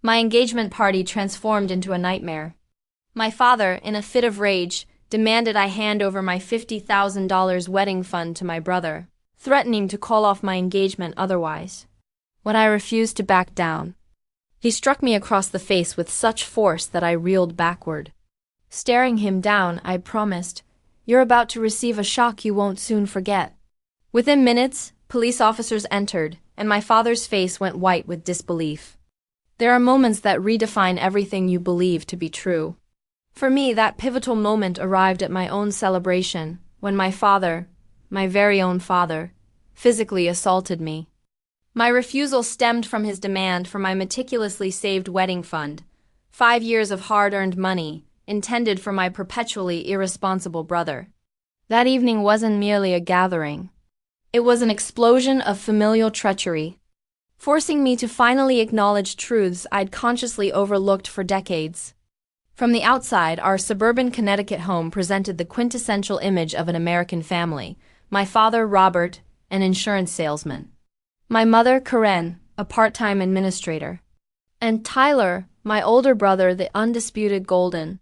My engagement party transformed into a nightmare. My father, in a fit of rage, demanded I hand over my $50,000 wedding fund to my brother, threatening to call off my engagement otherwise. When I refused to back down, he struck me across the face with such force that I reeled backward. Staring him down, I promised, "You're about to receive a shock you won't soon forget." Within minutes, police officers entered, and my father's face went white with disbelief. There are moments that redefine everything you believe to be true. For me, that pivotal moment arrived at my own celebration, when my father, my very own father, physically assaulted me. My refusal stemmed from his demand for my meticulously saved wedding fund, 5 years of hard-earned money, intended for my perpetually irresponsible brother. That evening wasn't merely a gathering. It was an explosion of familial treachery, forcing me to finally acknowledge truths I'd consciously overlooked for decades. From the outside, our suburban Connecticut home presented the quintessential image of an American family. My father, Robert, an insurance salesman. My mother, Karen, a part-time administrator. And Tyler, my older brother, the undisputed golden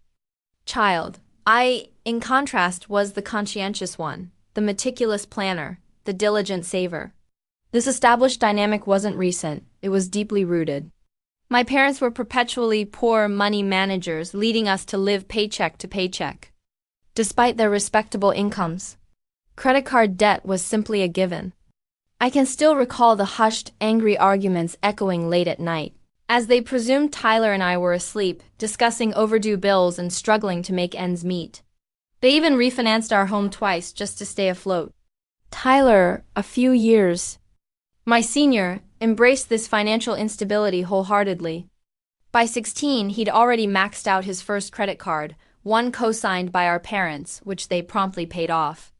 child. I, in contrast, was the conscientious one, the meticulous planner, the diligent saver. This established dynamic wasn't recent, it was deeply rooted. My parents were perpetually poor money managers, leading us to live paycheck to paycheck. Despite their respectable incomes, credit card debt was simply a given. I can still recall the hushed, angry arguments echoing late at night, as they presumed Tyler and I were asleep, discussing overdue bills and struggling to make ends meet. They even refinanced our home twice just to stay afloat. Tyler, a few years my senior, embraced this financial instability wholeheartedly. By 16, he'd already maxed out his first credit card, one co-signed by our parents, which they promptly paid off.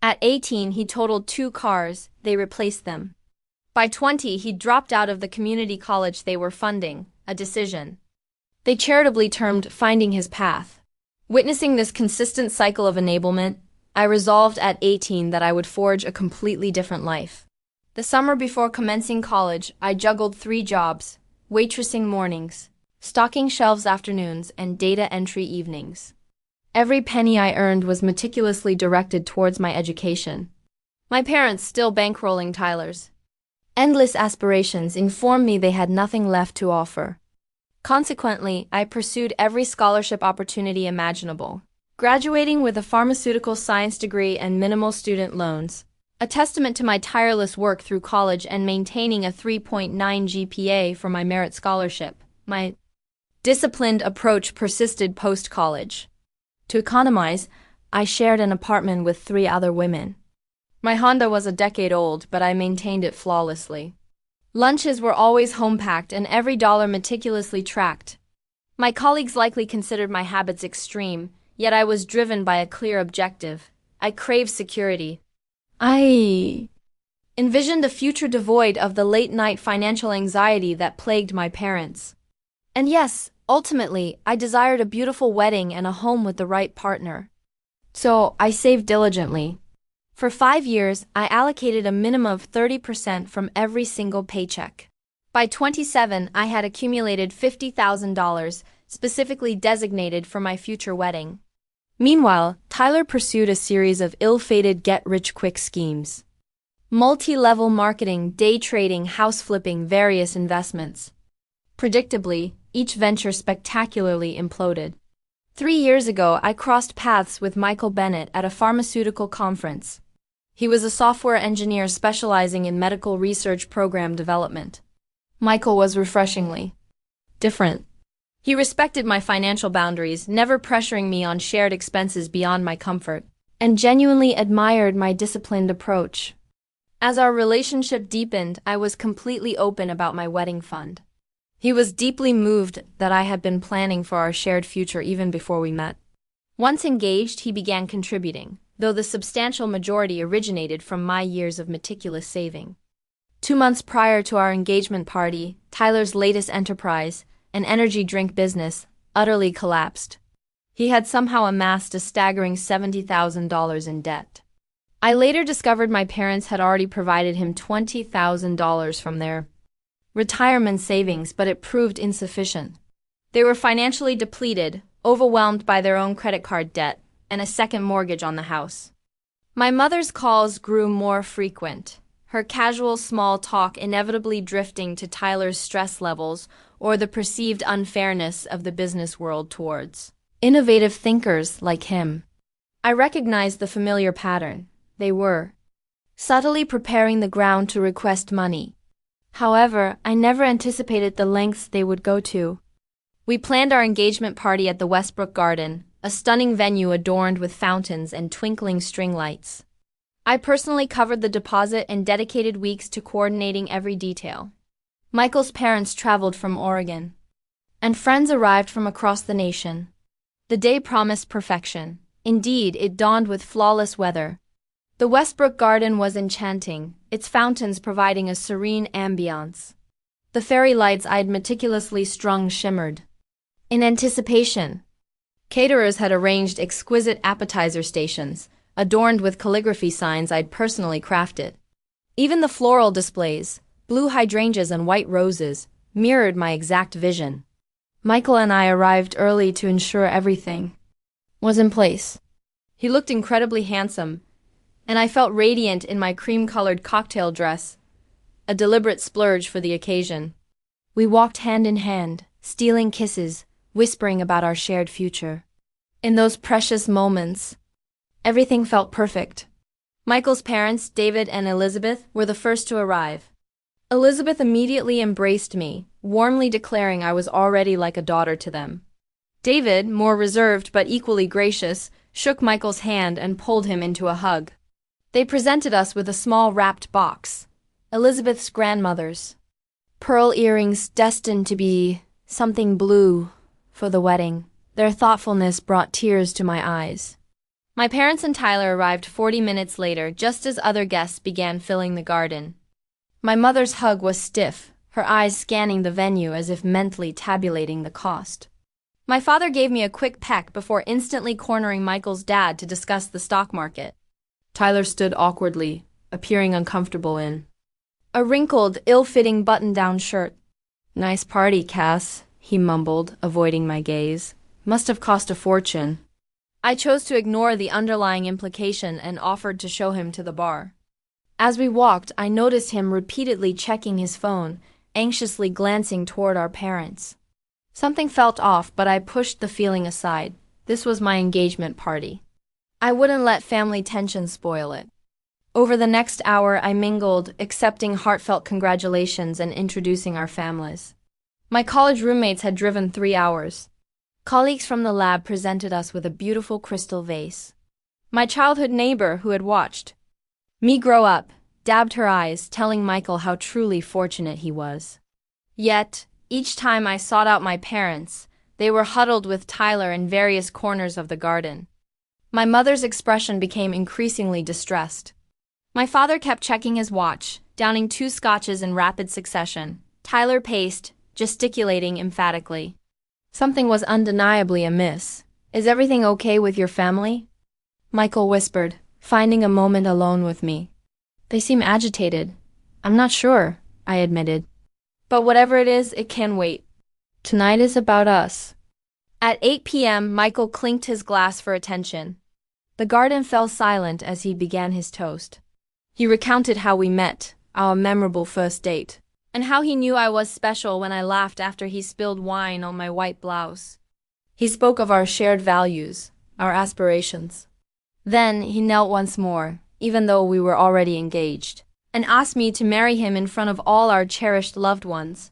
At 18, he totaled 2 cars, they replaced them. By 20, he dropped out of the community college they were funding, a decision they charitably termed finding his path. Witnessing this consistent cycle of enablement, I resolved at 18 that I would forge a completely different life. The summer before commencing college, I juggled 3 jobs: waitressing mornings, stocking shelves afternoons, and data entry evenings. Every penny I earned was meticulously directed towards my education. My parents, still bankrolling Tyler's endless aspirations, informed me they had nothing left to offer. Consequently, I pursued every scholarship opportunity imaginable, graduating with a pharmaceutical science degree and minimal student loans. A testament to my tireless work through college and maintaining a 3.9 GPA for my merit scholarship, my disciplined approach persisted post-college. To economize, I shared an apartment with 3 other women. My Honda was a decade old, but I maintained it flawlessly. Lunches were always home-packed and every dollar meticulously tracked. My colleagues likely considered my habits extreme, yet I was driven by a clear objective. I craved security. I envisioned a future devoid of the late-night financial anxiety that plagued my parents. And yes, ultimately, I desired a beautiful wedding and a home with the right partner. So I saved diligently. For 5 years, I allocated a minimum of 30% from every single paycheck. By 27, I had accumulated $50,000, specifically designated for my future wedding. Meanwhile, Tyler pursued a series of ill-fated get-rich-quick schemes. Multi-level marketing, day trading, house flipping, various investments. Predictably, each venture spectacularly imploded. 3 years ago, I crossed paths with Michael Bennett at a pharmaceutical conference. He was a software engineer specializing in medical research program development. Michael was refreshingly different. He respected my financial boundaries, never pressuring me on shared expenses beyond my comfort, and genuinely admired my disciplined approach. As our relationship deepened, I was completely open about my wedding fund. He was deeply moved that I had been planning for our shared future even before we met. Once engaged, he began contributing, though the substantial majority originated from my years of meticulous saving. 2 months prior to our engagement party, Tyler's latest enterprise, an energy drink business, utterly collapsed. He had somehow amassed a staggering $70,000 in debt. I later discovered my parents had already provided him $20,000 from their retirement savings, but it proved insufficient. They were financially depleted, overwhelmed by their own credit card debt, and a second mortgage on the house. My mother's calls grew more frequent, her casual small talk inevitably drifting to Tyler's stress levels or the perceived unfairness of the business world towards innovative thinkers like him. I recognized the familiar pattern. They were subtly preparing the ground to request money. However, I never anticipated the lengths they would go to. We planned our engagement party at the Westbrook Garden, a stunning venue adorned with fountains and twinkling string lights. I personally covered the deposit and dedicated weeks to coordinating every detail. Michael's parents traveled from Oregon, and friends arrived from across the nation. The day promised perfection. Indeed, it dawned with flawless weather. The Westbrook Garden was enchanting, its fountains providing a serene ambiance. The fairy lights I'd meticulously strung shimmered. In anticipation, caterers had arranged exquisite appetizer stations, adorned with calligraphy signs I'd personally crafted. Even the floral displays, blue hydrangeas and white roses, mirrored my exact vision. Michael and I arrived early to ensure everything was in place. He looked incredibly handsome, and I felt radiant in my cream-colored cocktail dress, a deliberate splurge for the occasion. We walked hand in hand, stealing kisses, whispering about our shared future. In those precious moments, everything felt perfect. Michael's parents, David and Elizabeth, were the first to arrive. Elizabeth immediately embraced me, warmly declaring I was already like a daughter to them. David, more reserved but equally gracious, shook Michael's hand and pulled him into a hug. They presented us with a small wrapped box, Elizabeth's grandmother's pearl earrings destined to be something blue for the wedding. Their thoughtfulness brought tears to my eyes. My parents and Tyler arrived 40 minutes later, just as other guests began filling the garden. My mother's hug was stiff, her eyes scanning the venue as if mentally tabulating the cost. My father gave me a quick peck before instantly cornering Michael's dad to discuss the stock market. Tyler stood awkwardly, appearing uncomfortable in a wrinkled, ill-fitting button-down shirt. "Nice party, Cass," he mumbled, avoiding my gaze. "Must have cost a fortune." I chose to ignore the underlying implication and offered to show him to the bar. As we walked, I noticed him repeatedly checking his phone, anxiously glancing toward our parents. Something felt off, but I pushed the feeling aside. This was my engagement party. I wouldn't let family tension spoil it. Over the next hour, I mingled, accepting heartfelt congratulations and introducing our families. My college roommates had driven 3 hours. Colleagues from the lab presented us with a beautiful crystal vase. My childhood neighbor, who had watched me grow up, dabbed her eyes, telling Michael how truly fortunate he was. Yet, each time I sought out my parents, they were huddled with Tyler in various corners of the garden. My mother's expression became increasingly distressed. My father kept checking his watch, downing 2 scotches in rapid succession. Tyler paced, gesticulating emphatically. Something was undeniably amiss. "Is everything okay with your family?" Michael whispered, finding a moment alone with me. "They seem agitated." "I'm not sure," I admitted. "But whatever it is, it can wait. Tonight is about us." At 8 p.m., Michael clinked his glass for attention. The garden fell silent as he began his toast. He recounted how we met, our memorable first date, and how he knew I was special when I laughed after he spilled wine on my white blouse. He spoke of our shared values, our aspirations. Then he knelt once more, even though we were already engaged, and asked me to marry him in front of all our cherished loved ones.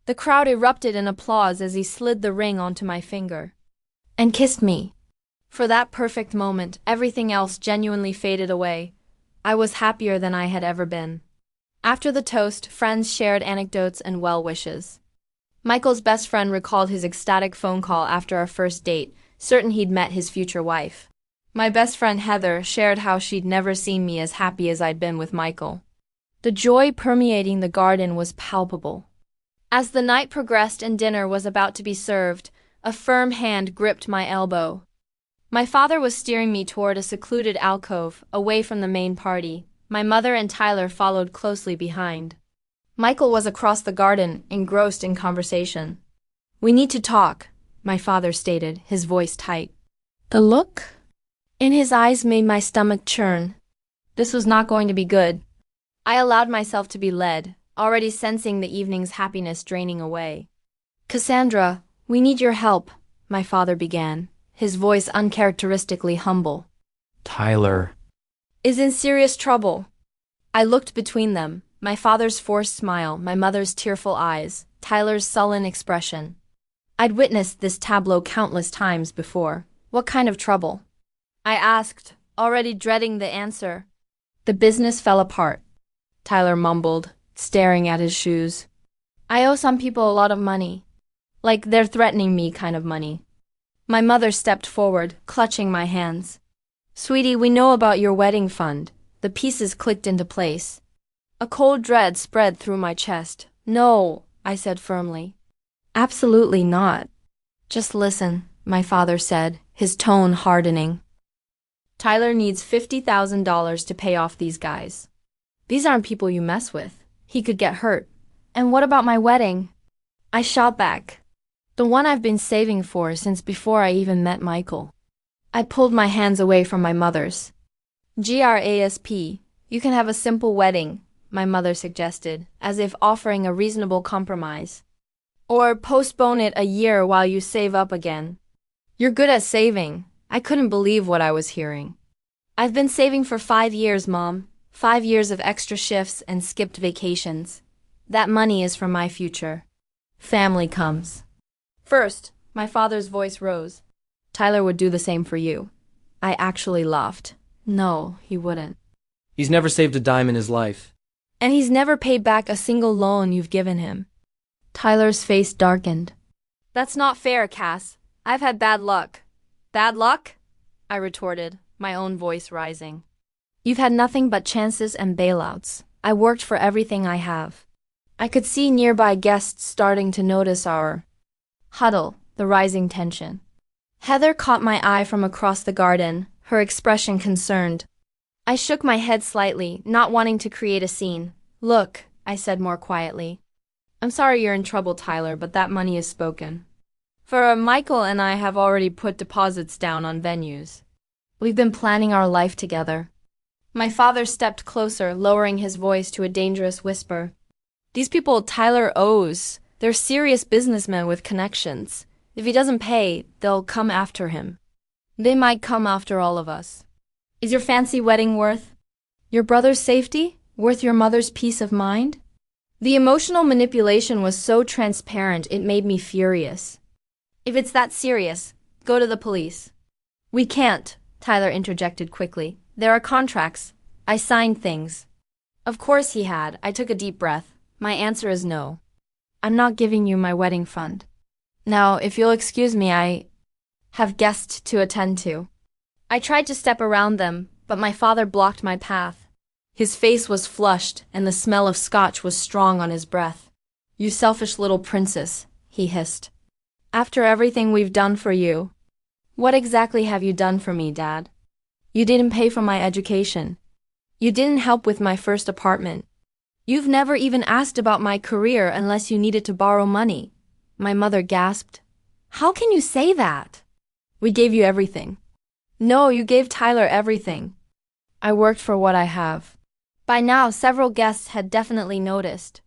The crowd erupted in applause as he slid the ring onto my finger and kissed me. For that perfect moment, everything else genuinely faded away. I was happier than I had ever been. After the toast, friends shared anecdotes and well wishes. Michael's best friend recalled his ecstatic phone call after our first date, certain he'd met his future wife. My best friend Heather shared how she'd never seen me as happy as I'd been with Michael. The joy permeating the garden was palpable. As the night progressed and dinner was about to be served, a firm hand gripped my elbow. My father was steering me toward a secluded alcove, away from the main party. My mother and Tyler followed closely behind. Michael was across the garden, engrossed in conversation. "We need to talk," my father stated, his voice tight. The look in his eyes made my stomach churn. This was not going to be good. I allowed myself to be led, already sensing the evening's happiness draining away. "Cassandra, we need your help," my father began, his voice uncharacteristically humble. Tyler "Is in serious trouble." I looked between them, my father's forced smile, my mother's tearful eyes, Tyler's sullen expression. I'd witnessed this tableau countless times before. What kind of trouble? I asked, already dreading the answer. "The business fell apart," Tyler mumbled, staring at his shoes. "I owe some people a lot of money. Like they're threatening me kind of money." My mother stepped forward, clutching my hands. "Sweetie, we know about your wedding fund." The pieces clicked into place. A cold dread spread through my chest. "No," I said firmly. "Absolutely not." "Just listen," my father said, his tone hardening. "Tyler needs $50,000 to pay off these guys. These aren't people you mess with. He could get hurt. And what about my wedding?" I shot back. "The one I've been saving for since before I even met Michael." I pulled my hands away from my mother's. "Grasp, you can have a simple wedding," my mother suggested, as if offering a reasonable compromise. "Or postpone it a year while you save up again." "You're good at saving." I couldn't believe what I was hearing. "I've been saving for 5 years, Mom. 5 years of extra shifts and skipped vacations. That money is for my future. Family comes first." My father's voice rose. "Tyler would do the same for you." I actually laughed. No, he wouldn't. He's never saved a dime in his life. "And he's never paid back a single loan you've given him." Tyler's face darkened. "That's not fair, Cass. I've had bad luck." "Bad luck?" I retorted, my own voice rising. "You've had nothing but chances and bailouts. I worked for everything I have." I could see nearby guests starting to notice our huddle, the rising tension. Heather caught my eye from across the garden, her expression concerned. I shook my head slightly, not wanting to create a scene. "Look," I said more quietly. "I'm sorry you're in trouble, Tyler, but that money is spoken. For Michael and I have already put deposits down on venues. We've been planning our life together." My father stepped closer, lowering his voice to a dangerous whisper. "These people Tyler owes, they're serious businessmen with connections. If he doesn't pay, they'll come after him. They might come after all of us. Is your fancy wedding worth your brother's safety? Worth your mother's peace of mind?" The emotional manipulation was so transparent it made me furious. "If it's that serious, go to the police." "We can't," Tyler interjected quickly. "There are contracts. I signed things." Of course he had. I took a deep breath. "My answer is no. I'm not giving you my wedding fund. Now, if you'll excuse me, I have guests to attend to." I tried to step around them, but my father blocked my path. His face was flushed, and the smell of scotch was strong on his breath. "You selfish little princess," he hissed. "After everything we've done for you." "What exactly have you done for me, Dad?" "You didn't pay for my education. You didn't help with my first apartment. You've never even asked about my career unless you needed to borrow money." My mother gasped. "How can you say that?" "We gave you everything." "No, you gave Tyler everything." "I worked for what I have." By now, several guests had definitely noticed.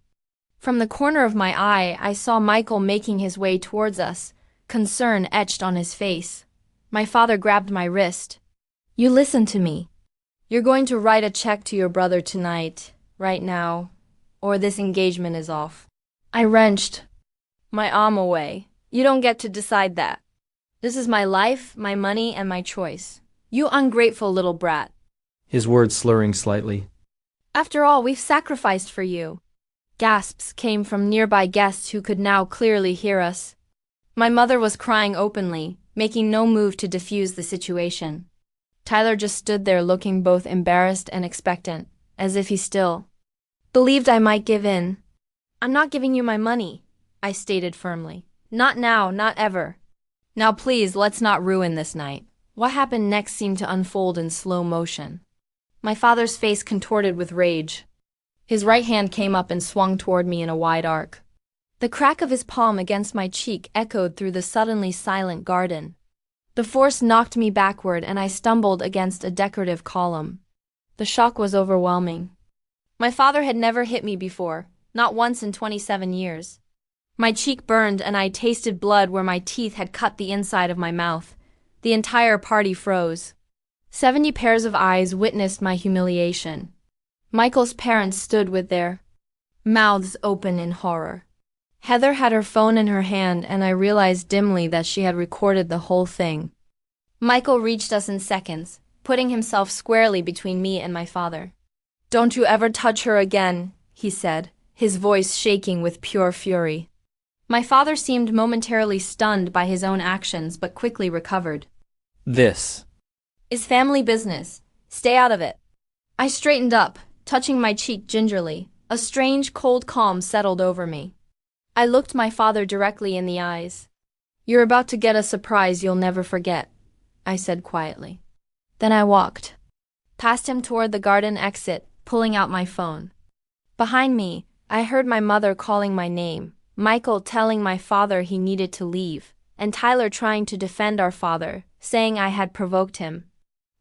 From the corner of my eye, I saw Michael making his way towards us, concern etched on his face. My father grabbed my wrist. "You listen to me. You're going to write a check to your brother tonight, right now, or this engagement is off." I wrenched my arm away. "You don't get to decide that. This is my life, my money, and my choice. You ungrateful little brat." His words slurring slightly. "After all, we've sacrificed for you." Gasps came from nearby guests who could now clearly hear us. My mother was crying openly, making no move to defuse the situation. Tyler just stood there looking both embarrassed and expectant, as if he still believed I might give in. "I'm not giving you my money," I stated firmly. "Not now, not ever. Now please, let's not ruin this night." What happened next seemed to unfold in slow motion. My father's face contorted with rage. His right hand came up and swung toward me in a wide arc. The crack of his palm against my cheek echoed through the suddenly silent garden. The force knocked me backward and I stumbled against a decorative column. The shock was overwhelming. My father had never hit me before, not once in 27 years. My cheek burned and I tasted blood where my teeth had cut the inside of my mouth. The entire party froze. 70 pairs of eyes witnessed my humiliation. Michael's parents stood with their mouths open in horror. Heather had her phone in her hand and I realized dimly that she had recorded the whole thing. Michael reached us in seconds, putting himself squarely between me and my father. "Don't you ever touch her again," he said, his voice shaking with pure fury. My father seemed momentarily stunned by his own actions but quickly recovered. "This "Is family business. Stay out of it." I straightened up, touching my cheek gingerly. A strange, cold calm settled over me. I looked my father directly in the eyes. "You're about to get a surprise you'll never forget," I said quietly. Then I walked past him toward the garden exit, pulling out my phone. Behind me, I heard my mother calling my name, Michael telling my father he needed to leave, and Tyler trying to defend our father, saying I had provoked him.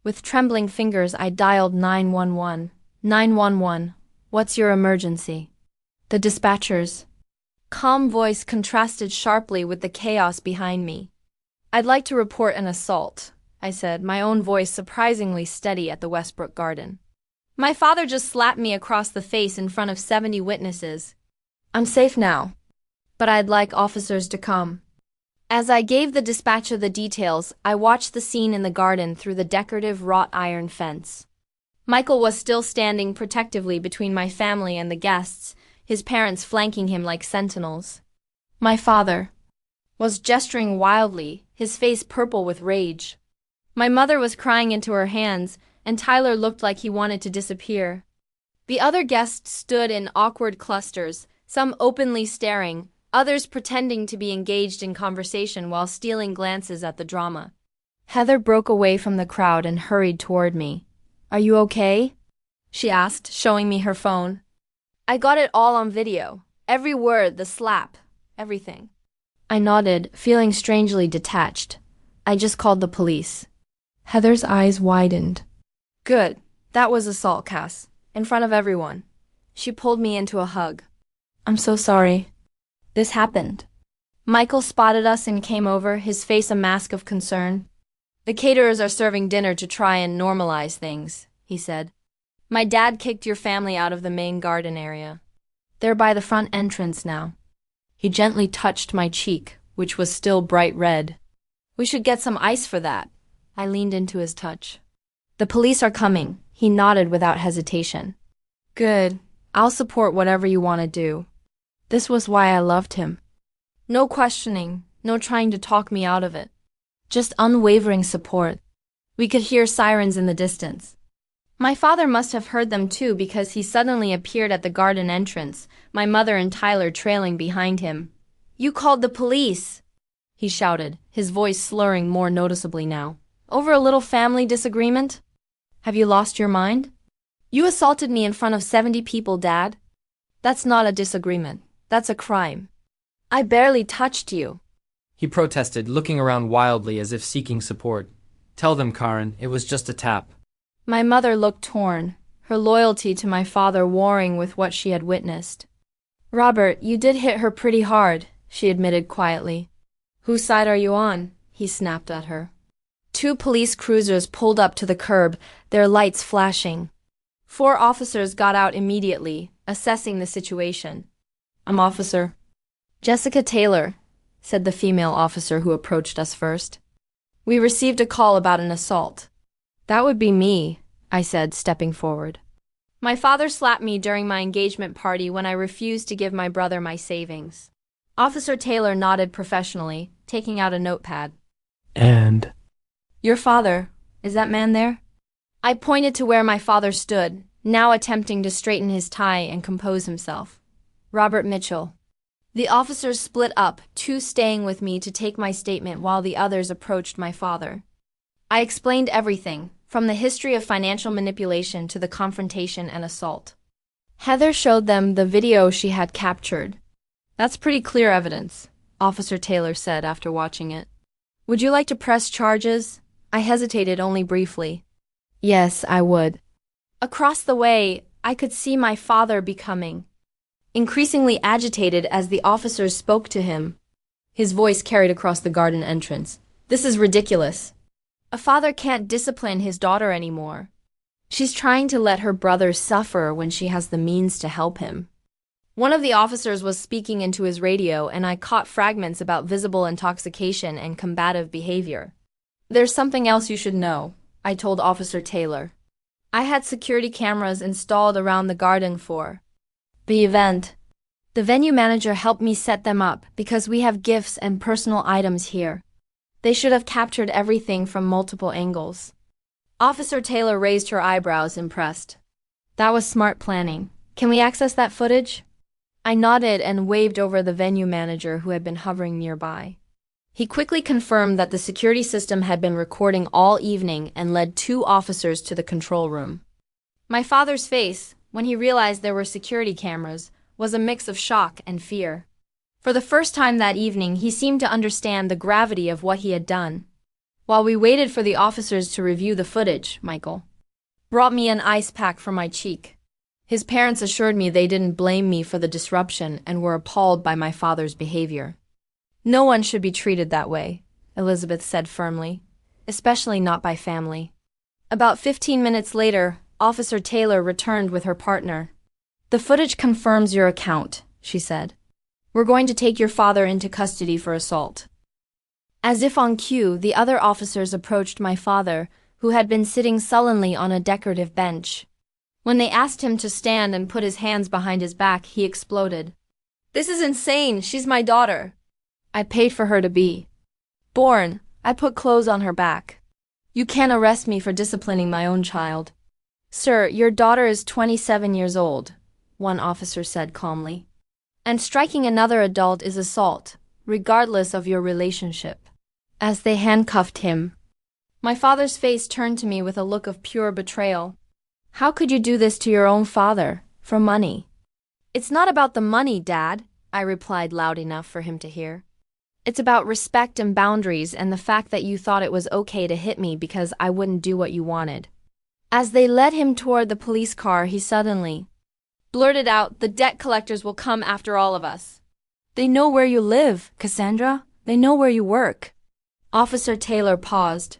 With trembling fingers, I dialed 911. 911, what's your emergency? The dispatcher's calm voice contrasted sharply with the chaos behind me. "I'd like to report an assault," I said, my own voice surprisingly steady at the Westbrook Garden. My father just slapped me across the face in front of 70 witnesses. "I'm safe now, but I'd like officers to come." As I gave the dispatcher the details, I watched the scene in the garden through the decorative wrought iron fence. Michael was still standing protectively between my family and the guests, his parents flanking him like sentinels. My father was gesturing wildly, his face purple with rage. My mother was crying into her hands, and Tyler looked like he wanted to disappear. The other guests stood in awkward clusters, some openly staring, others pretending to be engaged in conversation while stealing glances at the drama. Heather broke away from the crowd and hurried toward me. "Are you okay?" she asked, showing me her phone. "I got it all on video. Every word, the slap, everything." I nodded, feeling strangely detached. "I just called the police." Heather's eyes widened. "Good. That was assault, Cass. In front of everyone." She pulled me into a hug. "I'm so sorry this happened." Michael spotted us and came over, his face a mask of concern. "The caterers are serving dinner to try and normalize things," he said. "My dad kicked your family out of the main garden area. They're by the front entrance now." He gently touched my cheek, which was still bright red. "We should get some ice for that." I leaned into his touch. "The police are coming," he nodded without hesitation. "Good. I'll support whatever you want to do." This was why I loved him. No questioning, no trying to talk me out of it. Just unwavering support. We could hear sirens in the distance. My father must have heard them too because he suddenly appeared at the garden entrance, my mother and Tyler trailing behind him. "You called the police!" he shouted, his voice slurring more noticeably now. "Over a little family disagreement? Have you lost your mind? You assaulted me in front of 70 people, Dad. That's not a disagreement. That's a crime. I barely touched you." He protested, looking around wildly as if seeking support. "Tell them, Karen, it was just a tap." My mother looked torn, her loyalty to my father warring with what she had witnessed. "Robert, you did hit her pretty hard," she admitted quietly. "Whose side are you on?" he snapped at her. 2 police cruisers pulled up to the curb, their lights flashing. 4 officers got out immediately, assessing the situation. "I'm Officer Jessica Taylor," said the female officer who approached us first. "We received a call about an assault." "That would be me," I said, stepping forward. My father slapped me during my engagement party when I refused to give my brother my savings. Officer Taylor nodded professionally, taking out a notepad. "And?" "Your father, is that man there?" I pointed to where my father stood, now attempting to straighten his tie and compose himself. "Robert Mitchell." The officers split up, 2 staying with me to take my statement while the others approached my father. I explained everything, from the history of financial manipulation to the confrontation and assault. Heather showed them the video she had captured. That's pretty clear evidence, Officer Taylor said after watching it. Would you like to press charges? I hesitated only briefly. Yes, I would. Across the way, I could see my father becoming increasingly agitated as the officers spoke to him. His voice carried across the garden entrance. This is ridiculous. A father can't discipline his daughter anymore. She's trying to let her brother suffer when she has the means to help him. One of the officers was speaking into his radio, and I caught fragments about visible intoxication and combative behavior. There's something else you should know, I told Officer Taylor. I had security cameras installed around the garden for the event. The venue manager helped me set them up because we have gifts and personal items here. They should have captured everything from multiple angles. Officer Taylor raised her eyebrows, impressed. That was smart planning. Can we access that footage? I nodded and waved over the venue manager who had been hovering nearby. He quickly confirmed that the security system had been recording all evening and led 2 officers to the control room. My father's face, when he realized there were security cameras, was a mix of shock and fear. For the first time that evening, he seemed to understand the gravity of what he had done. While we waited for the officers to review the footage, Michael brought me an ice pack for my cheek. His parents assured me they didn't blame me for the disruption and were appalled by my father's behavior. No one should be treated that way, Elizabeth said firmly, especially not by family. About 15 minutes later, Officer Taylor returned with her partner. The footage confirms your account, she said. We're going to take your father into custody for assault. As if on cue, the other officers approached my father, who had been sitting sullenly on a decorative bench. When they asked him to stand and put his hands behind his back, he exploded. This is insane. She's my daughter. I paid for her to be born. I put clothes on her back. You can't arrest me for disciplining my own child. Sir, your daughter is 27 years old, one officer said calmly. And striking another adult is assault, regardless of your relationship. As they handcuffed him, my father's face turned to me with a look of pure betrayal. How could you do this to your own father, for money? It's not about the money, Dad, I replied loud enough for him to hear. It's about respect and boundaries and the fact that you thought it was okay to hit me because I wouldn't do what you wanted. As they led him toward the police car, he suddenly blurted out, the debt collectors will come after all of us. They know where you live, Cassandra. They know where you work. Officer Taylor paused.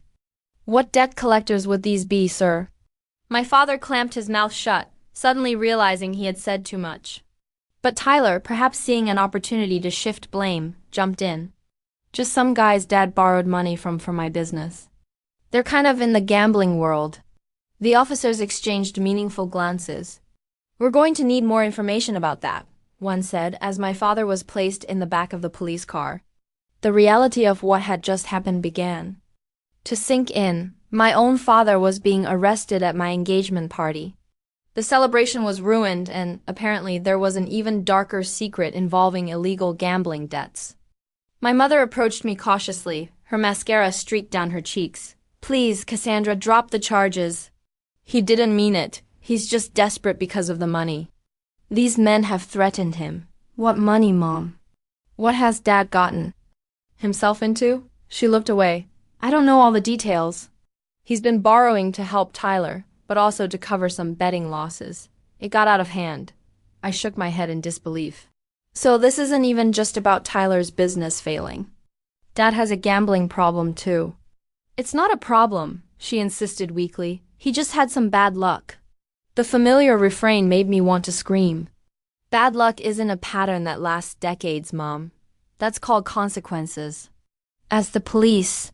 What debt collectors would these be, sir? My father clamped his mouth shut, suddenly realizing he had said too much. But Tyler, perhaps seeing an opportunity to shift blame, jumped in. Just some guys Dad borrowed money from for my business. They're kind of in the gambling world. The officers exchanged meaningful glances. We're going to need more information about that, one said, as my father was placed in the back of the police car. The reality of what had just happened began to sink in. My own father was being arrested at my engagement party. The celebration was ruined, and apparently there was an even darker secret involving illegal gambling debts. My mother approached me cautiously, her mascara streaked down her cheeks. Please, Cassandra, drop the charges. He didn't mean it. He's just desperate because of the money. These men have threatened him. What money, Mom? What has Dad gotten himself into? She looked away. I don't know all the details. He's been borrowing to help Tyler, but also to cover some betting losses. It got out of hand. I shook my head in disbelief. So this isn't even just about Tyler's business failing. Dad has a gambling problem too. It's not a problem, she insisted weakly. He just had some bad luck. The familiar refrain made me want to scream. Bad luck isn't a pattern that lasts decades, Mom. That's called consequences. As the police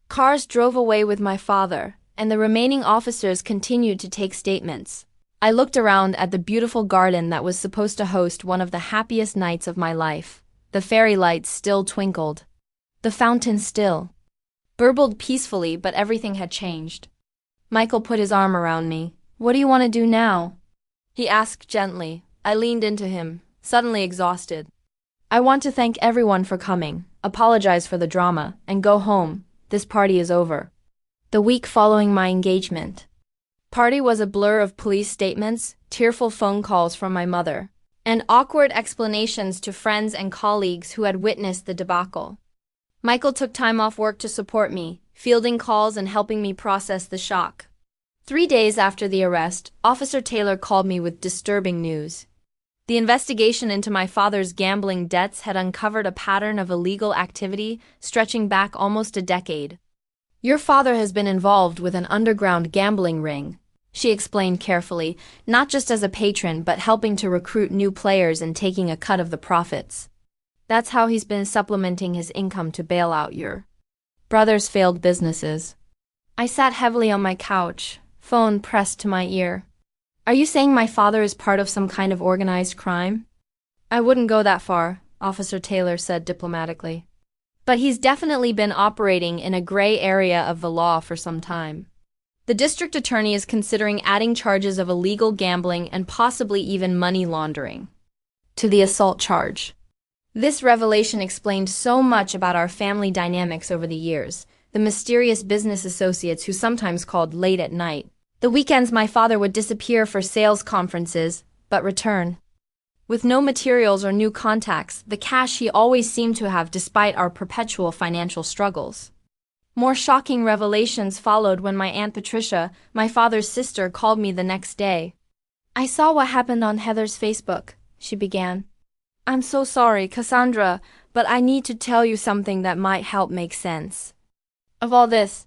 cars drove away with my father, and the remaining officers continued to take statements, I looked around at the beautiful garden that was supposed to host one of the happiest nights of my life. The fairy lights still twinkled. The fountain still burbled peacefully, but everything had changed. Michael put his arm around me. What do you want to do now? He asked gently. I leaned into him, suddenly exhausted. I want to thank everyone for coming, apologize for the drama, and go home. This party is over. The week following my engagement party was a blur of police statements, tearful phone calls from my mother, and awkward explanations to friends and colleagues who had witnessed the debacle. Michael took time off work to support me, fielding calls and helping me process the shock. 3 days after the arrest, Officer Taylor called me with disturbing news. The investigation into my father's gambling debts had uncovered a pattern of illegal activity stretching back almost a decade. "Your father has been involved with an underground gambling ring," she explained carefully, not just as a patron but helping to recruit new players and taking a cut of the profits. "That's how he's been supplementing his income to bail out your brother's failed businesses." I sat heavily on my couch, phone pressed to my ear. "Are you saying my father is part of some kind of organized crime?" "I wouldn't go that far," Officer Taylor said diplomatically. "But he's definitely been operating in a gray area of the law for some time. The district attorney is considering adding charges of illegal gambling and possibly even money laundering to the assault charge." This revelation explained so much about our family dynamics over the years, the mysterious business associates who sometimes called late at night. The weekends my father would disappear for sales conferences, but return with no materials or new contacts, the cash he always seemed to have despite our perpetual financial struggles. More shocking revelations followed when my Aunt Patricia, my father's sister, called me the next day. "I saw what happened on Heather's Facebook," she began. "I'm so sorry, Cassandra, but I need to tell you something that might help make sense of all this."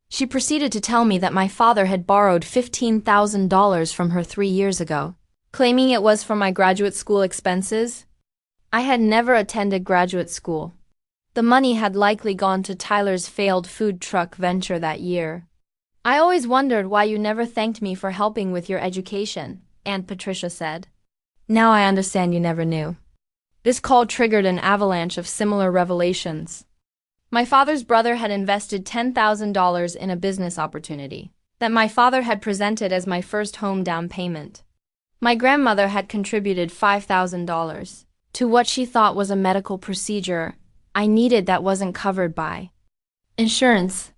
She proceeded to tell me that my father had borrowed $15,000 from her 3 years ago, claiming it was for my graduate school expenses. I had never attended graduate school. The money had likely gone to Tyler's failed food truck venture that year. "I always wondered why you never thanked me for helping with your education," Aunt Patricia said. "Now I understand you never knew." This call triggered an avalanche of similar revelations. My father's brother had invested $10,000 in a business opportunity that my father had presented as my first home down payment. My grandmother had contributed $5,000 to what she thought was a medical procedure I needed that wasn't covered by insurance.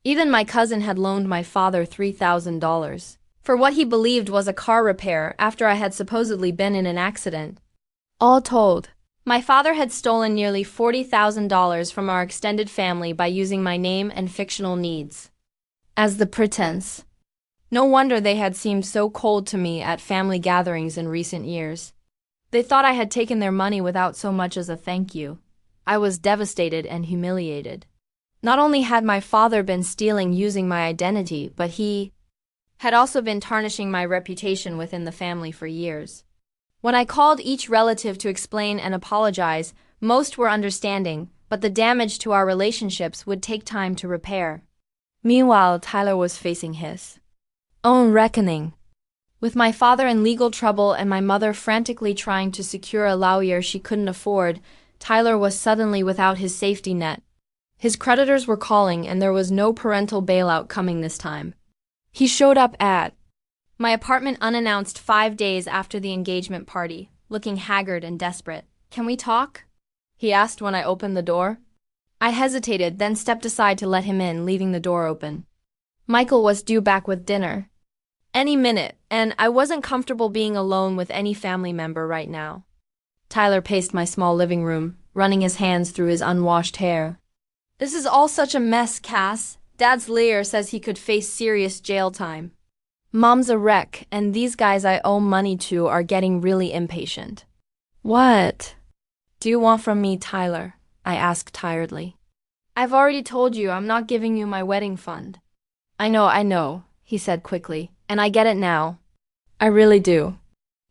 Even my cousin had loaned my father $3,000 for what he believed was a car repair after I had supposedly been in an accident. All told, my father had stolen nearly $40,000 from our extended family by using my name and fictional needs as the pretense. No wonder they had seemed so cold to me at family gatherings in recent years. They thought I had taken their money without so much as a thank you. I was devastated and humiliated. Not only had my father been stealing using my identity, but he had also been tarnishing my reputation within the family for years. When I called each relative to explain and apologize, most were understanding, but the damage to our relationships would take time to repair. Meanwhile, Tyler was facing his own reckoning. With my father in legal trouble and my mother frantically trying to secure a lawyer she couldn't afford, Tyler was suddenly without his safety net. His creditors were calling and there was no parental bailout coming this time. He showed up at my apartment unannounced 5 days after the engagement party, looking haggard and desperate. "Can we talk?" he asked when I opened the door. I hesitated, then stepped aside to let him in, leaving the door open. Michael was due back with dinner any minute, and I wasn't comfortable being alone with any family member right now. Tyler paced my small living room, running his hands through his unwashed hair. "This is all such a mess, Cass. Dad's lawyer says he could face serious jail time. Mom's a wreck, and these guys I owe money to are getting really impatient." "What do you want from me, Tyler?" I asked tiredly. "I've already told you I'm not giving you my wedding fund." I know, he said quickly, "and I get it now. I really do.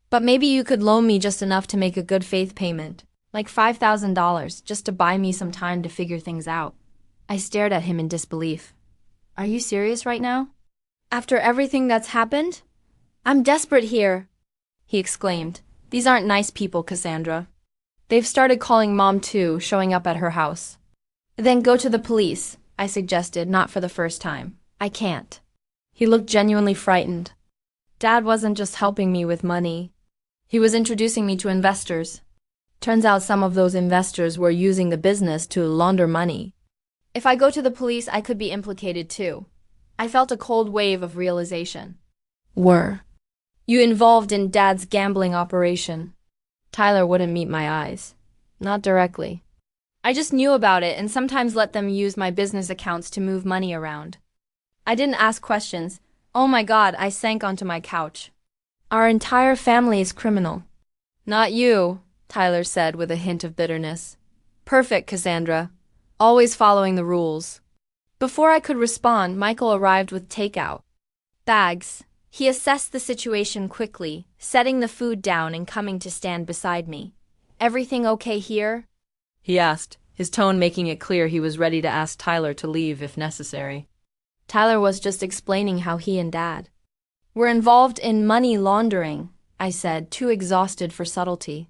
But maybe you could loan me just enough to make a good faith payment, like $5,000, just to buy me some time to figure things out." I stared at him in disbelief. "Are you serious right now? After everything that's happened? I'm desperate here," he exclaimed. "These aren't nice people, Cassandra. They've started calling Mom too, showing up at her house." "Then go to the police," I suggested, not for the first time. "I can't." He looked genuinely frightened. Dad wasn't just helping me with money. He was introducing me to investors. Turns out some of those investors were using the business to launder money. If I go to the police, I could be implicated too. I felt a cold wave of realization. Were You involved in Dad's gambling operation. Tyler wouldn't meet my eyes. Not directly. I just knew about it and sometimes let them use my business accounts to move money around. I didn't ask questions. Oh my God, I sank onto my couch. Our entire family is criminal. Not you, Tyler said with a hint of bitterness. Perfect, Cassandra. Always following the rules. Before I could respond, Michael arrived with takeout bags. He assessed the situation quickly, setting the food down and coming to stand beside me. Everything okay here? He asked, his tone making it clear he was ready to ask Tyler to leave if necessary. Tyler was just explaining how he and Dad were involved in money laundering, I said, too exhausted for subtlety.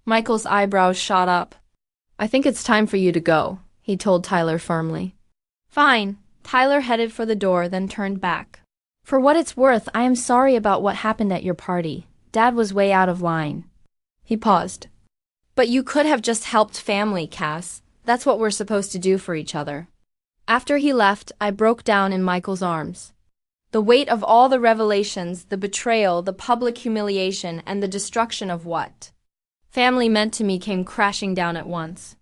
Michael's eyebrows shot up. I think it's time for you to go, he told Tyler firmly. Fine. Tyler headed for the door, then turned back. For what it's worth, I am sorry about what happened at your party. Dad was way out of line. He paused. But you could have just helped family, Cass. That's what we're supposed to do for each other. After he left, I broke down in Michael's arms. The weight of all the revelations, the betrayal, the public humiliation, and the destruction of what family meant to me came crashing down at once.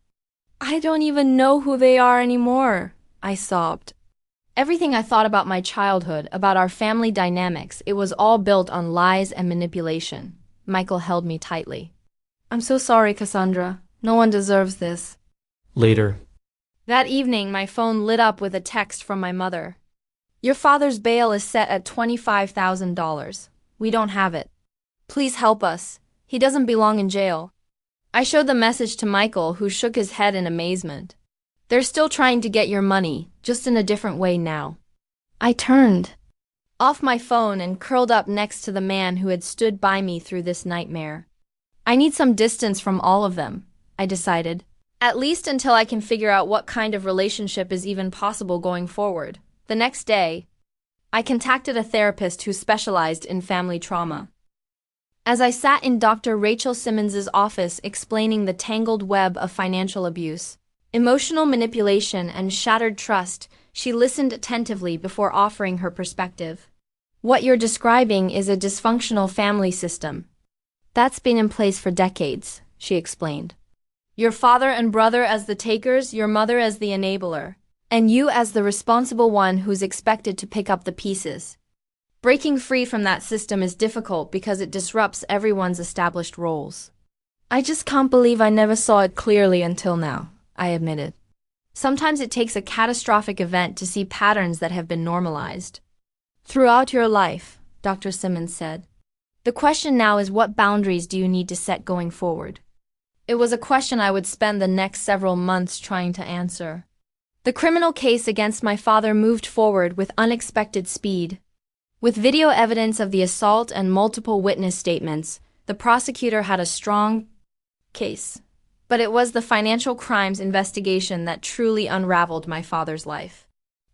I don't even know who they are anymore, I sobbed. Everything I thought about my childhood, about our family dynamics, it was all built on lies and manipulation. Michael held me tightly. I'm so sorry, Cassandra. No one deserves this. Later. That evening, my phone lit up with a text from my mother. Your father's bail is set at $25,000. We don't have it. Please help us. He doesn't belong in jail. I showed the message to Michael, who shook his head in amazement. They're still trying to get your money, just in a different way now. I turned off my phone and curled up next to the man who had stood by me through this nightmare. I need some distance from all of them, I decided. At least until I can figure out what kind of relationship is even possible going forward. The next day, I contacted a therapist who specialized in family trauma. As I sat in Dr. Rachel Simmons's office explaining the tangled web of financial abuse, emotional manipulation, and shattered trust, she listened attentively before offering her perspective. What you're describing is a dysfunctional family system. That's been in place for decades, she explained. Your father and brother as the takers, your mother as the enabler, and you as the responsible one who's expected to pick up the pieces. Breaking free from that system is difficult because it disrupts everyone's established roles. I just can't believe I never saw it clearly until now, I admitted. Sometimes it takes a catastrophic event to see patterns that have been normalized. Throughout your life, Dr. Simmons said. The question now is, what boundaries do you need to set going forward? It was a question I would spend the next several months trying to answer. The criminal case against my father moved forward with unexpected speed. With video evidence of the assault and multiple witness statements, the prosecutor had a strong case. But it was the financial crimes investigation that truly unraveled my father's life.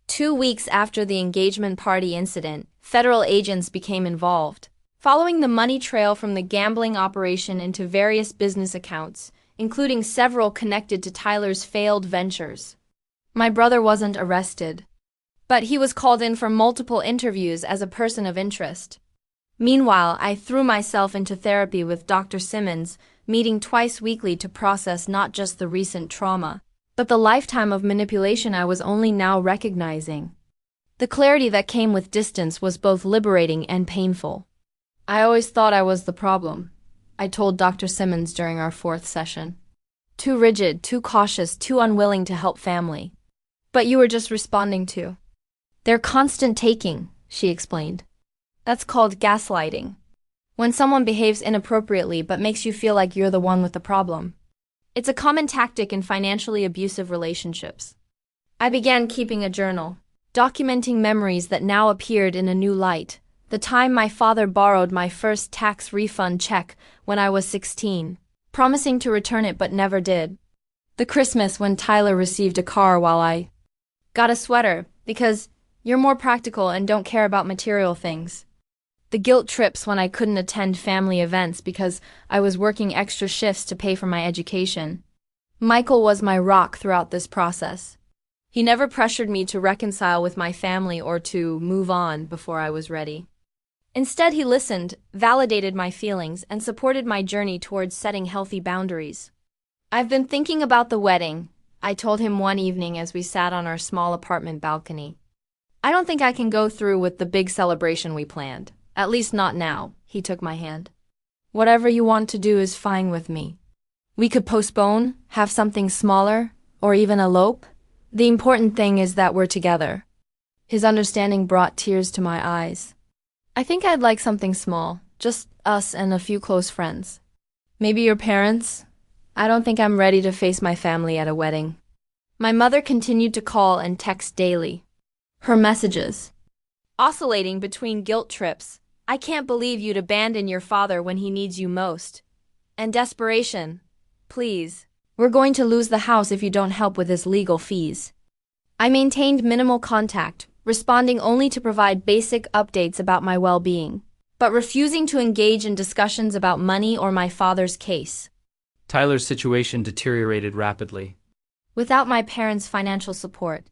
2 weeks after the engagement party incident, federal agents became involved, following the money trail from the gambling operation into various business accounts, including several connected to Tyler's failed ventures. My brother wasn't arrested, but he was called in for multiple interviews as a person of interest. Meanwhile, I threw myself into therapy with Dr. Simmons, meeting twice weekly to process not just the recent trauma, but the lifetime of manipulation I was only now recognizing. The clarity that came with distance was both liberating and painful. I always thought I was the problem, I told Dr. Simmons during our 4th session. Too rigid, too cautious, too unwilling to help family. But you were just responding to their constant taking, she explained. That's called gaslighting. When someone behaves inappropriately but makes you feel like you're the one with the problem. It's a common tactic in financially abusive relationships. I began keeping a journal, documenting memories that now appeared in a new light. The time my father borrowed my first tax refund check when I was 16, promising to return it but never did. The Christmas when Tyler received a car while I got a sweater because you're more practical and don't care about material things. The guilt trips when I couldn't attend family events because I was working extra shifts to pay for my education. Michael was my rock throughout this process. He never pressured me to reconcile with my family or to move on before I was ready. Instead, he listened, validated my feelings, and supported my journey towards setting healthy boundaries. I've been thinking about the wedding, I told him one evening as we sat on our small apartment balcony. I don't think I can go through with the big celebration we planned. At least not now, he took my hand. Whatever you want to do is fine with me. We could postpone, have something smaller, or even elope. The important thing is that we're together. His understanding brought tears to my eyes. I think I'd like something small, just us and a few close friends. Maybe your parents? I don't think I'm ready to face my family at a wedding. My mother continued to call and text daily. Her messages, oscillating between guilt trips. I can't believe you'd abandon your father when he needs you most. And desperation. Please. We're going to lose the house if you don't help with his legal fees. I maintained minimal contact, responding only to provide basic updates about my well-being, but refusing to engage in discussions about money or my father's case. Tyler's situation deteriorated rapidly. Without my parents' financial support,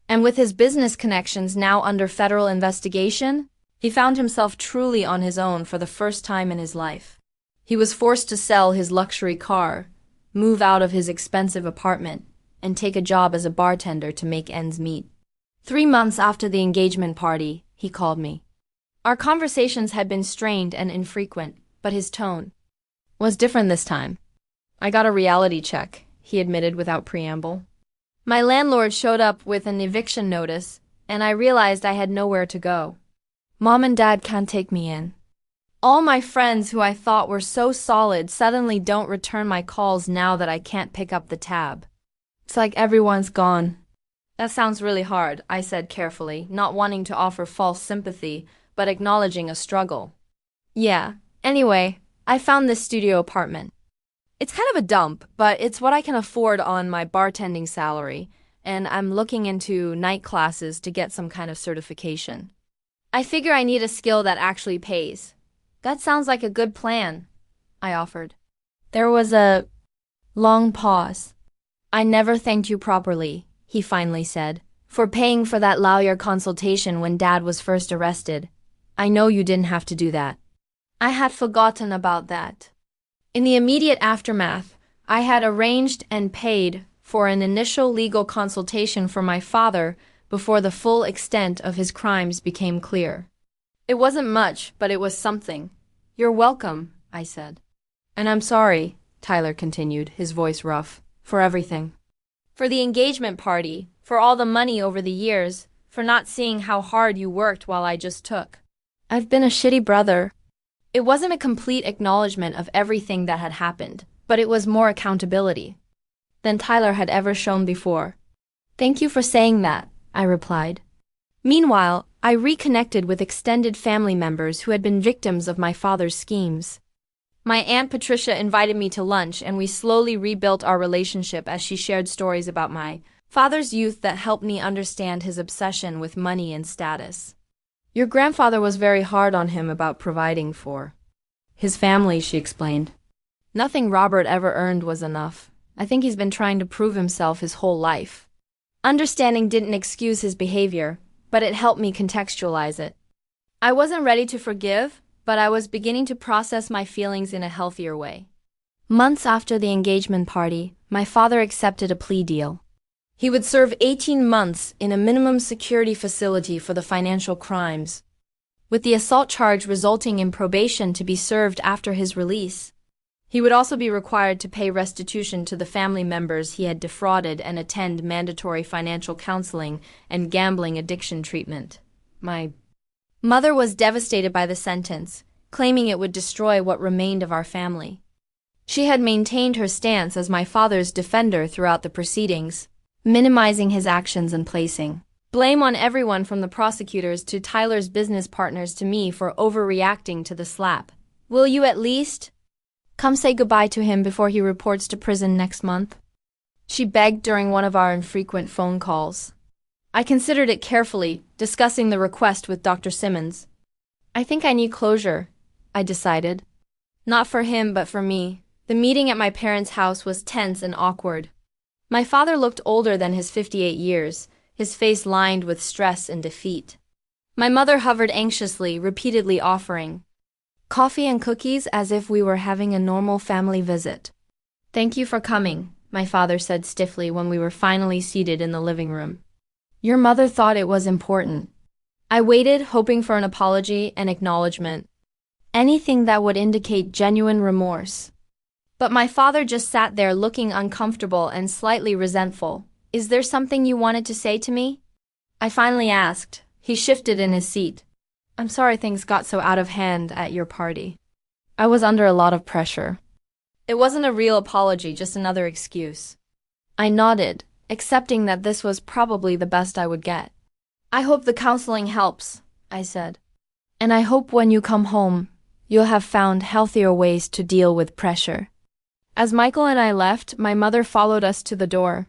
and with his business connections now under federal investigation, he found himself truly on his own for the first time in his life. He was forced to sell his luxury car, move out of his expensive apartment, and take a job as a bartender to make ends meet. 3 months after the engagement party, he called me. Our conversations had been strained and infrequent, but his tone was different this time. I got a reality check, he admitted without preamble. My landlord showed up with an eviction notice, and I realized I had nowhere to go. Mom and Dad can't take me in. All my friends who I thought were so solid suddenly don't return my calls now that I can't pick up the tab. It's like everyone's gone. That sounds really hard, I said carefully, not wanting to offer false sympathy, but acknowledging a struggle. Yeah, anyway, I found this studio apartment. It's kind of a dump, but it's what I can afford on my bartending salary, and I'm looking into night classes to get some kind of certification. I figure I need a skill that actually pays. That sounds like a good plan, I offered. There was a long pause. I never thanked you properly, he finally said, for paying for that lawyer consultation when Dad was first arrested. I know you didn't have to do that. I had forgotten about that. In the immediate aftermath, I had arranged and paid for an initial legal consultation for my father before the full extent of his crimes became clear. It wasn't much, but it was something. You're welcome, I said. And I'm sorry, Tyler continued, his voice rough, for everything. For the engagement party, for all the money over the years, for not seeing how hard you worked while I just took. I've been a shitty brother. It wasn't a complete acknowledgement of everything that had happened, but it was more accountability than Tyler had ever shown before. Thank you for saying that, I replied. Meanwhile, I reconnected with extended family members who had been victims of my father's schemes. My Aunt Patricia invited me to lunch, and we slowly rebuilt our relationship as she shared stories about my father's youth that helped me understand his obsession with money and status. Your grandfather was very hard on him about providing for his family, she explained. Nothing Robert ever earned was enough. I think he's been trying to prove himself his whole life. Understanding didn't excuse his behavior, but it helped me contextualize it. I wasn't ready to forgive, but I was beginning to process my feelings in a healthier way. Months after the engagement party, my father accepted a plea deal. He would serve 18 months in a minimum security facility for the financial crimes, with the assault charge resulting in probation to be served after his release. He would also be required to pay restitution to the family members he had defrauded and attend mandatory financial counseling and gambling addiction treatment. My mother was devastated by the sentence, claiming it would destroy what remained of our family. She had maintained her stance as my father's defender throughout the proceedings, minimizing his actions and placing blame on everyone from the prosecutors to Tyler's business partners to me for overreacting to the slap. Will you at least come say goodbye to him before he reports to prison next month? She begged during one of our infrequent phone calls. I considered it carefully, discussing the request with Dr. Simmons. I think I need closure, I decided. Not for him, but for me. The meeting at my parents' house was tense and awkward. My father looked older than his 58 years, his face lined with stress and defeat. My mother hovered anxiously, repeatedly offering coffee and cookies as if we were having a normal family visit. "Thank you for coming," my father said stiffly when we were finally seated in the living room. "Your mother thought it was important." I waited, hoping for an apology and acknowledgement. Anything that would indicate genuine remorse. But my father just sat there looking uncomfortable and slightly resentful. "Is there something you wanted to say to me?" I finally asked. He shifted in his seat. "I'm sorry things got so out of hand at your party. I was under a lot of pressure." It wasn't a real apology, just another excuse. I nodded, accepting that this was probably the best I would get. "I hope the counseling helps," I said. "And I hope when you come home, you'll have found healthier ways to deal with pressure." As Michael and I left, my mother followed us to the door.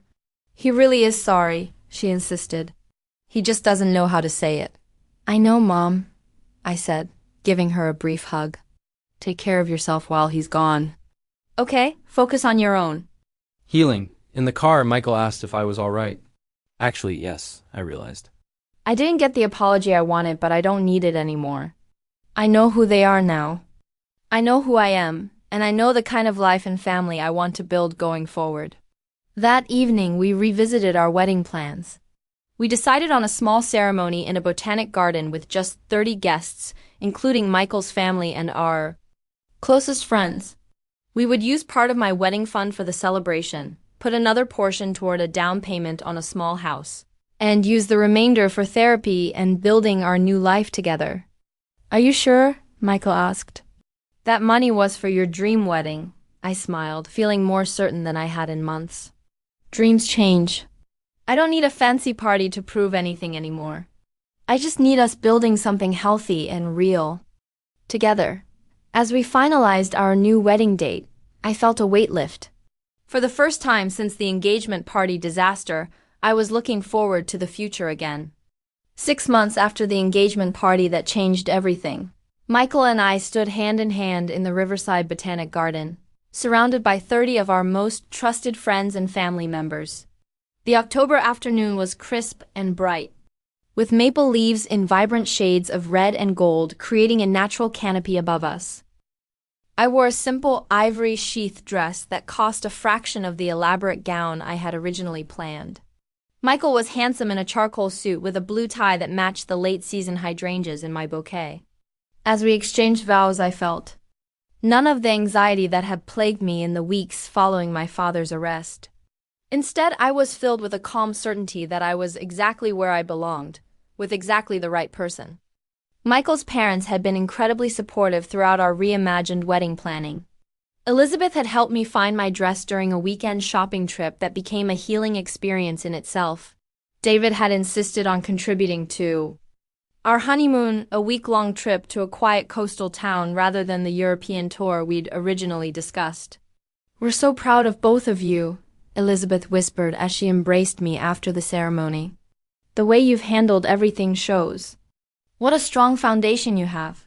"He really is sorry," she insisted. "He just doesn't know how to say it." "I know, Mom," I said, giving her a brief hug. "Take care of yourself while he's gone." "Okay, focus on your own." Healing. In the car, Michael asked if I was all right. Actually, yes, I realized. I didn't get the apology I wanted, but I don't need it anymore. I know who they are now. I know who I am, and I know the kind of life and family I want to build going forward. That evening, we revisited our wedding plans. We decided on a small ceremony in a botanic garden with just 30 guests, including Michael's family and our closest friends. We would use part of my wedding fund for the celebration, put another portion toward a down payment on a small house, and use the remainder for therapy and building our new life together. "Are you sure?" Michael asked. "That money was for your dream wedding," I smiled, feeling more certain than I had in months. "Dreams change. I don't need a fancy party to prove anything anymore. I just need us building something healthy and real together." As we finalized our new wedding date, I felt a weight lift. For the first time since the engagement party disaster, I was looking forward to the future again. 6 months after the engagement party that changed everything, Michael and I stood hand in hand in the Riverside Botanic Garden, surrounded by 30 of our most trusted friends and family members. The October afternoon was crisp and bright, with maple leaves in vibrant shades of red and gold creating a natural canopy above us. I wore a simple ivory sheath dress that cost a fraction of the elaborate gown I had originally planned. Michael was handsome in a charcoal suit with a blue tie that matched the late-season hydrangeas in my bouquet. As we exchanged vows, I felt none of the anxiety that had plagued me in the weeks following my father's arrest. Instead, I was filled with a calm certainty that I was exactly where I belonged, with exactly the right person. Michael's parents had been incredibly supportive throughout our reimagined wedding planning. Elizabeth had helped me find my dress during a weekend shopping trip that became a healing experience in itself. David had insisted on contributing to our honeymoon, a week-long trip to a quiet coastal town rather than the European tour we'd originally discussed. "We're so proud of both of you," Elizabeth whispered as she embraced me after the ceremony. "The way you've handled everything shows. What a strong foundation you have."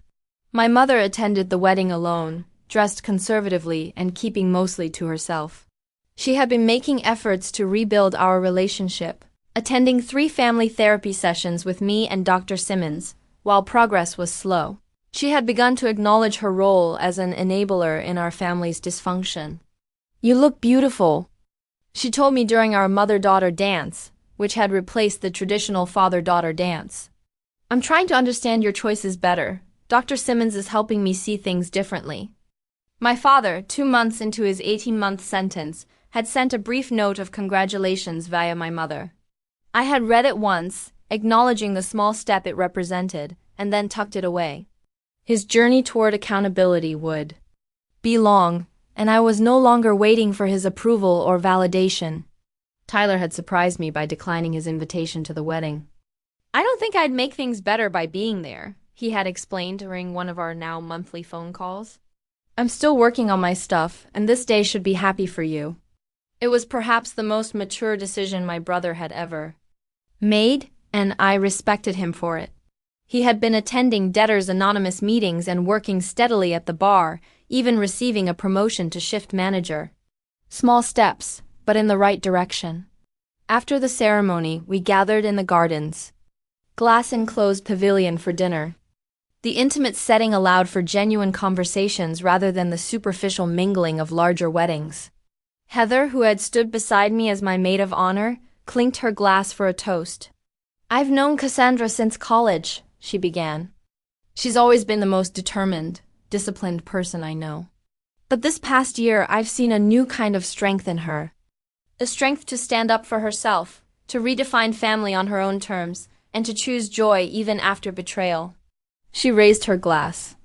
My mother attended the wedding alone, dressed conservatively and keeping mostly to herself. She had been making efforts to rebuild our relationship, attending 3 family therapy sessions with me and Dr. Simmons, while progress was slow. She had begun to acknowledge her role as an enabler in our family's dysfunction. "You look beautiful," she told me during our mother-daughter dance, which had replaced the traditional father-daughter dance. "I'm trying to understand your choices better. Dr. Simmons is helping me see things differently." My father, 2 months into his 18-month sentence, had sent a brief note of congratulations via my mother. I had read it once, acknowledging the small step it represented, and then tucked it away. His journey toward accountability would be long, and I was no longer waiting for his approval or validation. Tyler had surprised me by declining his invitation to the wedding. "I don't think I'd make things better by being there," he had explained during one of our now monthly phone calls. "I'm still working on my stuff, and this day should be happy for you." It was perhaps the most mature decision my brother had ever made, and I respected him for it. He had been attending Debtors Anonymous meetings and working steadily at the bar, even receiving a promotion to shift manager. Small steps, but in the right direction. After the ceremony, we gathered in the gardens. glass-enclosed pavilion for dinner. The intimate setting allowed for genuine conversations rather than the superficial mingling of larger weddings. Heather, who had stood beside me as my maid of honor, clinked her glass for a toast. "I've known Cassandra since college," she began. "She's always been the most determined, disciplined person I know. But this past year, I've seen a new kind of strength in her. A strength to stand up for herself, to redefine family on her own terms, and to choose joy even after betrayal." She raised her glass.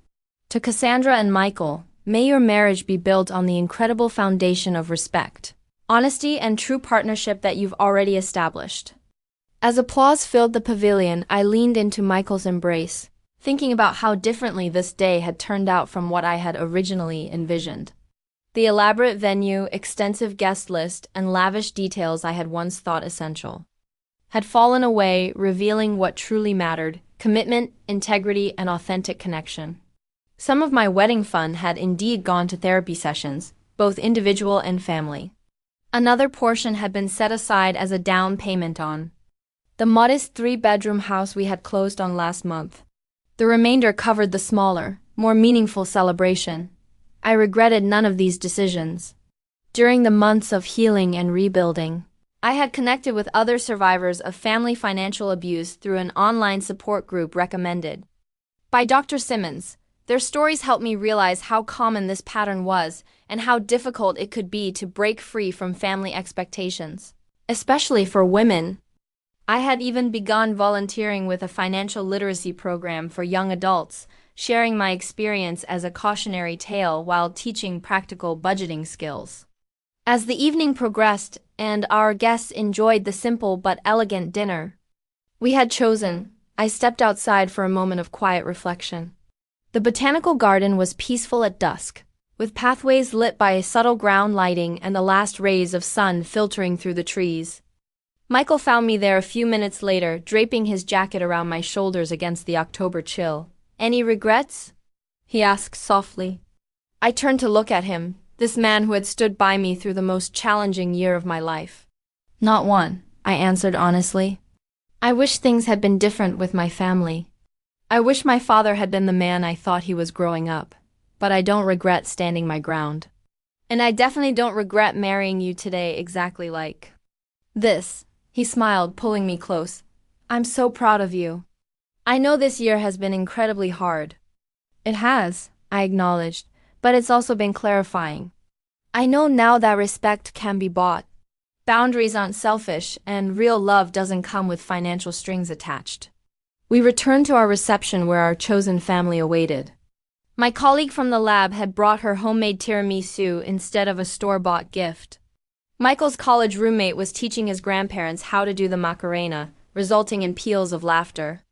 "To Cassandra and Michael, may your marriage be built on the incredible foundation of respect, honesty, and true partnership that you've already established." As applause filled the pavilion, I leaned into Michael's embrace, thinking about how differently this day had turned out from what I had originally envisioned. The elaborate venue, extensive guest list, and lavish details I had once thought essential had fallen away, revealing what truly mattered: commitment, integrity, and authentic connection. Some of my wedding fund had indeed gone to therapy sessions, both individual and family. Another portion had been set aside as a down payment on the modest 3-bedroom house we had closed on last month. The remainder covered the smaller, more meaningful celebration. I regretted none of these decisions. During the months of healing and rebuilding, I had connected with other survivors of family financial abuse through an online support group recommended by Dr. Simmons. Their stories helped me realize how common this pattern was and how difficult it could be to break free from family expectations, especially for women. I had even begun volunteering with a financial literacy program for young adults, sharing my experience as a cautionary tale while teaching practical budgeting skills. As the evening progressed and our guests enjoyed the simple but elegant dinner we had chosen, I stepped outside for a moment of quiet reflection. The botanical garden was peaceful at dusk, with pathways lit by subtle ground lighting and the last rays of sun filtering through the trees. Michael found me there a few minutes later, draping his jacket around my shoulders against the October chill. "Any regrets?" he asked softly. I turned to look at him, this man who had stood by me through the most challenging year of my life. "Not one," I answered honestly. "I wish things had been different with my family. I wish my father had been the man I thought he was growing up, but I don't regret standing my ground. And I definitely don't regret marrying you today exactly like this." He smiled, pulling me close. "I'm so proud of you. I know this year has been incredibly hard." "It has," I acknowledged, "but it's also been clarifying. I know now that respect can be bought. Boundaries aren't selfish, and real love doesn't come with financial strings attached." We returned to our reception where our chosen family awaited. My colleague from the lab had brought her homemade tiramisu instead of a store-bought gift. Michael's college roommate was teaching his grandparents how to do the Macarena, resulting in peals of laughter.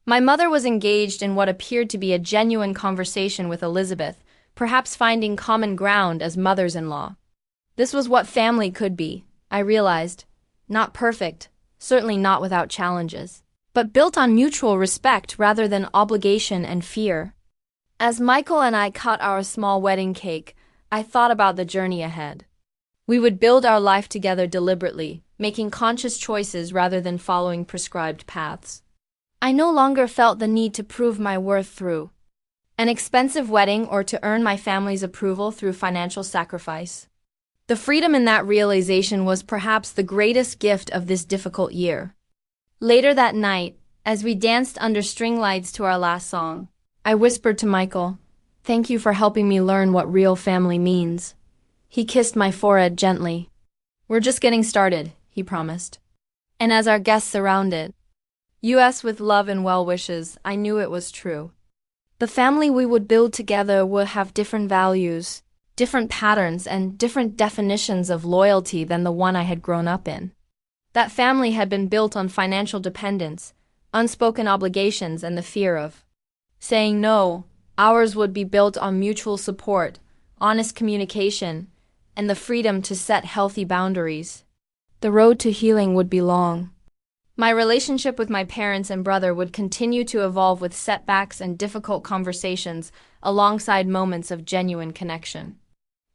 My mother was engaged in what appeared to be a genuine conversation with Elizabeth, perhaps finding common ground as mothers-in-law. This was what family could be, I realized. Not perfect, certainly not without challenges, but built on mutual respect rather than obligation and fear. As Michael and I cut our small wedding cake, I thought about the journey ahead. We would build our life together deliberately, making conscious choices rather than following prescribed paths. I no longer felt the need to prove my worth through an expensive wedding or to earn my family's approval through financial sacrifice. The freedom in that realization was perhaps the greatest gift of this difficult year. Later that night, as we danced under string lights to our last song, I whispered to Michael, "Thank you for helping me learn what real family means." He kissed my forehead gently. "We're just getting started," he promised. And as our guests surrounded us with love and well wishes, I knew it was true. The family we would build together would have different values, different patterns, and different definitions of loyalty than the one I had grown up in. That family had been built on financial dependence, unspoken obligations, and the fear of saying no. Ours would be built on mutual support, honest communication, and the freedom to set healthy boundaries. The road to healing would be long. My relationship with my parents and brother would continue to evolve with setbacks and difficult conversations alongside moments of genuine connection.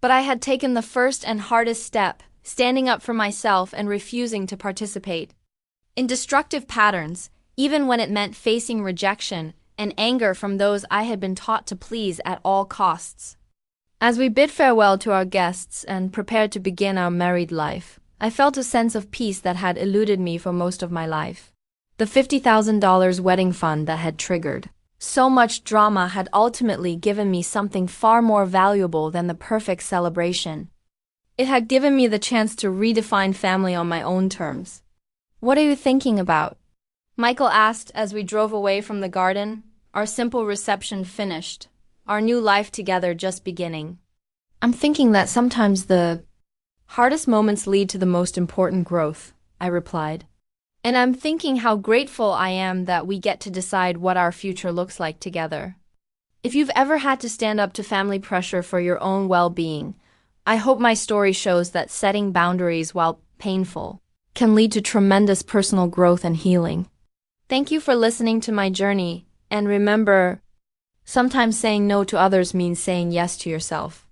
But I had taken the first and hardest step, standing up for myself and refusing to participate in destructive patterns, even when it meant facing rejection and anger from those I had been taught to please at all costs. As we bid farewell to our guests and prepared to begin our married life, I felt a sense of peace that had eluded me for most of my life. The $50,000 wedding fund that had triggered so much drama had ultimately given me something far more valuable than the perfect celebration. It had given me the chance to redefine family on my own terms. "What are you thinking about?" Michael asked as we drove away from the garden, our simple reception finished, our new life together just beginning. "I'm thinking that sometimes the hardest moments lead to the most important growth," I replied. "And I'm thinking how grateful I am that we get to decide what our future looks like together." If you've ever had to stand up to family pressure for your own well-being, I hope my story shows that setting boundaries, while painful, can lead to tremendous personal growth and healing. Thank you for listening to my journey, and remember, sometimes saying no to others means saying yes to yourself.